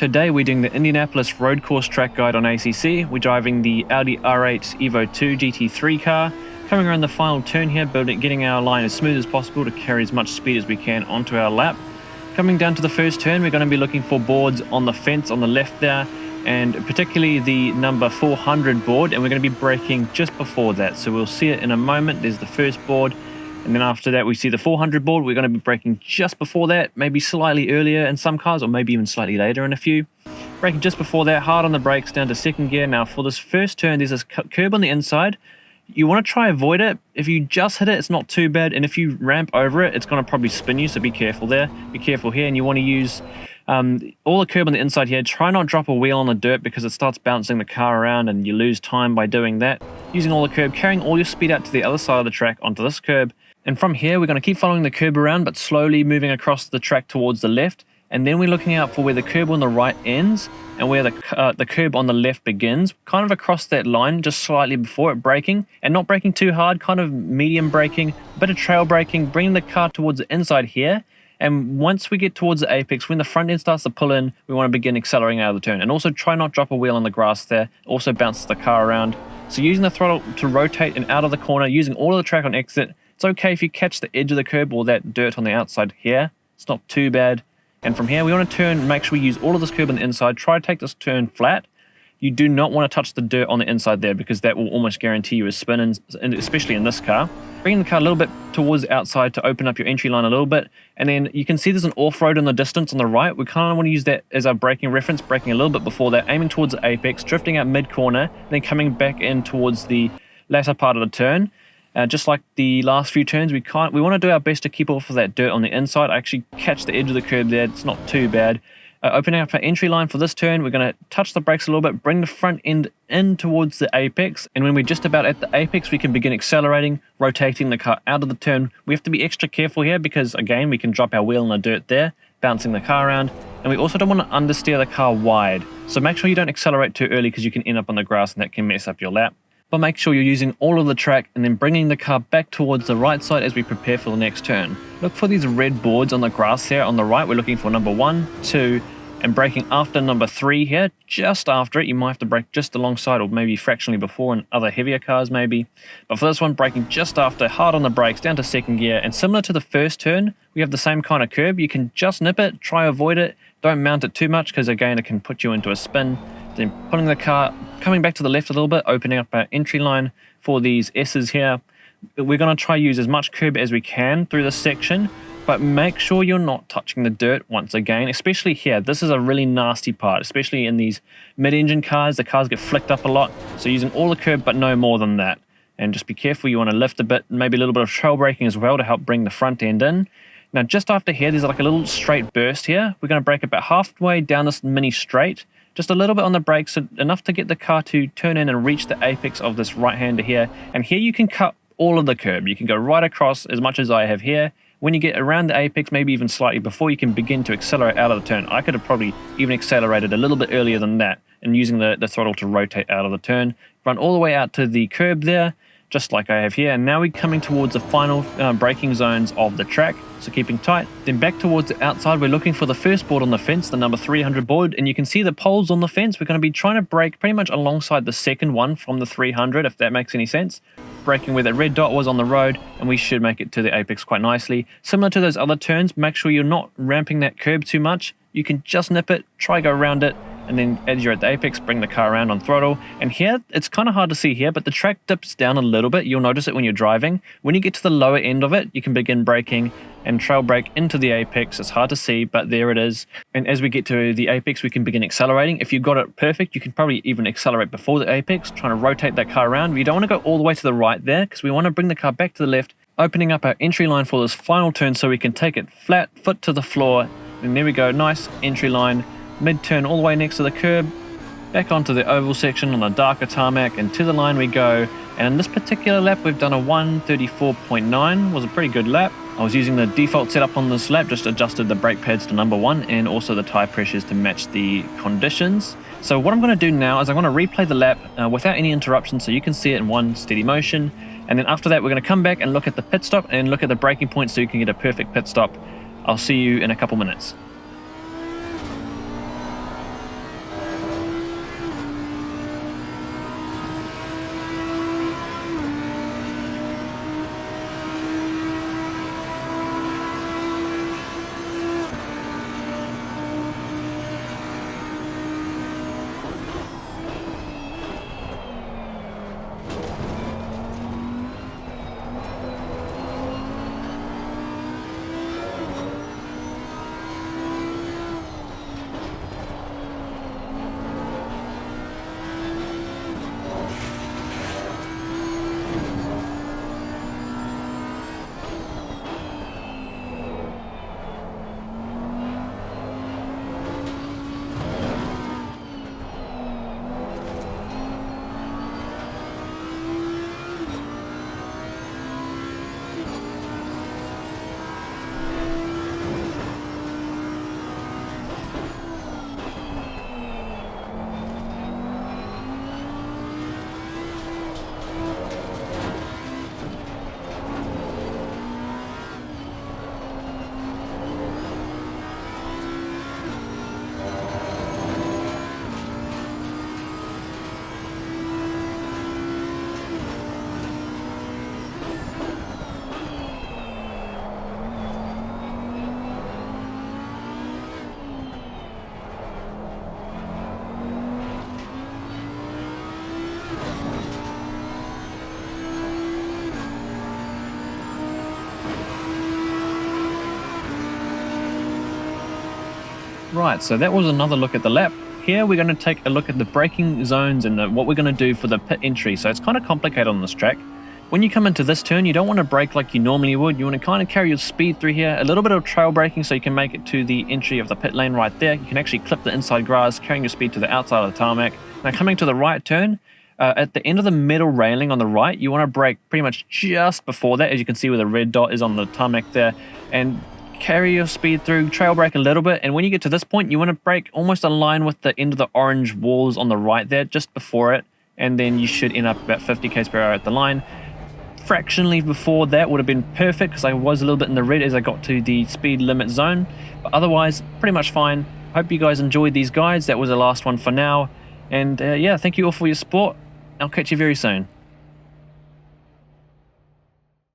Today we're doing the Indianapolis road course track guide on ACC. We're driving the Audi R8 Evo 2 GT3 car, coming around the final turn here, getting our line as smooth as possible to carry as much speed as we can onto our lap. Coming down to the first turn, we're going to be looking for boards on the fence on the left there, and particularly the number 400 board, and we're going to be braking just before that. So we'll see it in a moment. There's the first board. And then after that, we see the 400 board. We're going to be braking just before that, maybe slightly earlier in some cars, or maybe even slightly later in a few. Braking just before that, hard on the brakes, down to second gear. Now for this first turn, there's this curb on the inside. You want to try avoid it. If you just hit it, it's not too bad. And if you ramp over it, it's going to probably spin you, so be careful there. Be careful here, and you want to use all the curb on the inside here. Try not drop a wheel on the dirt because it starts bouncing the car around and you lose time by doing that. Using all the curb, carrying all your speed out to the other side of the track onto this curb. And from here, we're going to keep following the curb around, but slowly moving across the track towards the left. And then we're looking out for where the curb on the right ends and where the curb on the left begins, kind of across that line, just slightly before it, braking, and not braking too hard, kind of medium braking, a bit of trail braking, bringing the car towards the inside here. And once we get towards the apex, when the front end starts to pull in, we want to begin accelerating out of the turn. And also try not drop a wheel on the grass there, also bounces the car around. So using the throttle to rotate and out of the corner, using all of the track on exit. It's okay if you catch the edge of the curb or that dirt on the outside here. It's not too bad. And from here, we want to turn, make sure we use all of this curb on the inside. Try to take this turn flat. You do not want to touch the dirt on the inside there because that will almost guarantee you a spin, especially in this car. Bringing the car a little bit towards the outside to open up your entry line a little bit. And then you can see there's an off-road in the distance on the right. We kind of want to use that as our braking reference, braking a little bit before that, aiming towards the apex, drifting out mid-corner, then coming back in towards the latter part of the turn. Just like the last few turns, we want to do our best to keep off of that dirt on the inside. Actually catch the edge of the curb there. It's not too bad. Opening up our entry line for this turn, we're going to touch the brakes a little bit, bring the front end in towards the apex, and when we're just about at the apex, we can begin accelerating, rotating the car out of the turn. We have to be extra careful here because, again, we can drop our wheel in the dirt there, bouncing the car around, and we also don't want to understeer the car wide. So make sure you don't accelerate too early because you can end up on the grass and that can mess up your lap. But make sure you're using all of the track and then bringing the car back towards the right side as we prepare for the next turn. Look for these red boards on the grass here on the right. We're looking for number 1, 2, and braking after number 3 here. Just after it, you might have to brake just alongside or maybe fractionally before in other heavier cars maybe. But for this one, braking just after, hard on the brakes, down to second gear. And similar to the first turn, we have the same kind of curb. You can just nip it, try avoid it. Don't mount it too much because again, it can put you into a spin. Then pulling the car, coming back to the left a little bit, opening up our entry line for these S's here. We're going to try use as much curb as we can through this section, but make sure you're not touching the dirt once again, especially here. This is a really nasty part, especially in these mid-engine cars. The cars get flicked up a lot, so using all the curb but no more than that. And just be careful, you want to lift a bit, maybe a little bit of trail braking as well to help bring the front end in. Now just after here, there's like a little straight burst here. We're going to brake about halfway down this mini straight. Just a little bit on the brakes, so enough to get the car to turn in and reach the apex of this right-hander here. And here you can cut all of the curb. You can go right across as much as I have here. When you get around the apex, maybe even slightly before, you can begin to accelerate out of the turn. I could have probably even accelerated a little bit earlier than that and using the throttle to rotate out of the turn. Run all the way out to the curb there, just like I have here. And now we're coming towards the final braking zones of the track. So keeping tight. Then back towards the outside, we're looking for the first board on the fence, the number 300 board, and you can see the poles on the fence. We're going to be trying to brake pretty much alongside the second one from the 300, if that makes any sense. Braking where that red dot was on the road, and we should make it to the apex quite nicely. Similar to those other turns, make sure you're not ramping that curb too much. You can just nip it, try go around it, and then as you're at the apex, bring the car around on throttle. And here, it's kind of hard to see here, but the track dips down a little bit. You'll notice it when you're driving. When you get to the lower end of it, you can begin braking and trail brake into the apex. It's hard to see, but there it is. And as we get to the apex, we can begin accelerating. If you've got it perfect, you can probably even accelerate before the apex, trying to rotate that car around. You don't want to go all the way to the right there because we want to bring the car back to the left, opening up our entry line for this final turn so we can take it flat, foot to the floor. And there we go, nice entry line. Mid-turn all the way next to the curb, back onto the oval section on the darker tarmac, and to the line we go. And in this particular lap, we've done a 1:34.9, was a pretty good lap. I was using the default setup on this lap, just adjusted the brake pads to number 1 and also the tire pressures to match the conditions. So what I'm going to do now is I'm going to replay the lap without any interruptions so you can see it in one steady motion. And then after that, we're going to come back and look at the pit stop and look at the braking point so you can get a perfect pit stop. I'll see you in a couple minutes. Right, so that was another look at the lap. Here we're going to take a look at the braking zones and what we're going to do for the pit entry. So it's kind of complicated on this track. When you come into this turn, you don't want to brake like you normally would. You want to kind of carry your speed through here. A little bit of trail braking so you can make it to the entry of the pit lane right there. You can actually clip the inside grass, carrying your speed to the outside of the tarmac. Now coming to the right turn, at the end of the metal railing on the right, you want to brake pretty much just before that, as you can see where the red dot is on the tarmac there, and carry your speed through, trail brake a little bit, and when you get to this point, you want to brake almost in line with the end of the orange walls on the right there, just before it, and then you should end up about 50 km per hour at the line. Fractionally before that would have been perfect because I was a little bit in the red as I got to the speed limit zone, but otherwise pretty much fine. Hope you guys enjoyed these guides. That was the last one for now, and yeah, thank you all for your support. I'll catch you very soon.